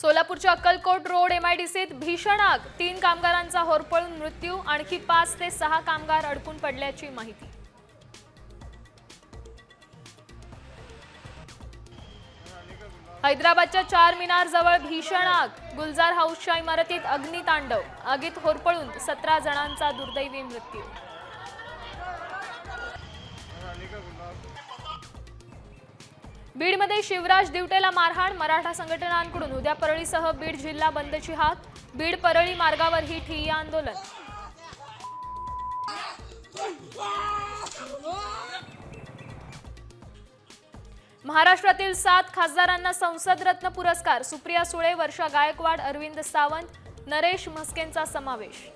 सोलापूरच्या अक्कलकोट रोड एमआयडीसीत भीषण आग, 3 कामगारांचा होरपळून मृत्यू, आणखी 5 ते 6 कामगार अडकून पडल्याची माहिती। हैदराबादच्या चार मिनार जवळ भीषण आग, गुलजार हाऊसच्या इमारतीत अग्नितांडव, आगीत होरपळून 17 जणांचा दुर्दैवी मृत्यू। बीडमध्ये शिवराज दिवटेला मारहाण, मराठा संघटनांकडून उद्या परळीसह बीड जिल्हा बंदची हाक, बीड परळी मार्गावरही ठिय्या आंदोलन। महाराष्ट्रातील 7 खासदारांना संसद रत्न पुरस्कार, सुप्रिया सुळे, वर्षा गायकवाड, अरविंद सावंत, नरेश म्हस्केंचा समावेश।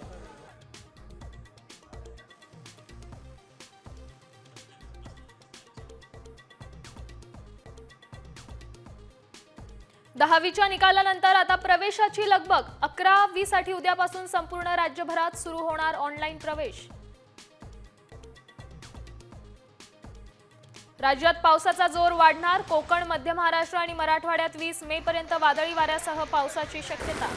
दहावीच्या निकालानंतर आता प्रवेशाची लगबग, 11वी साठी उद्यापासून संपूर्ण राज्यभरात सुरू होणार ऑनलाईन प्रवेश। राज्यात पावसाचा जोर वाढणार, कोकण, मध्य महाराष्ट्र आणि मराठवाड्यात 20 मे पर्यंत वादळी वाऱ्यासह पावसाची शक्यता।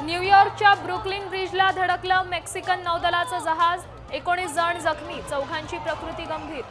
न्यूयॉर्कच्या ब्रुकलिन ब्रिजला धडकलं मेक्सिकन नौदलाचं जहाज, 19 जण जखमी, 4 प्रकृती गंभीर।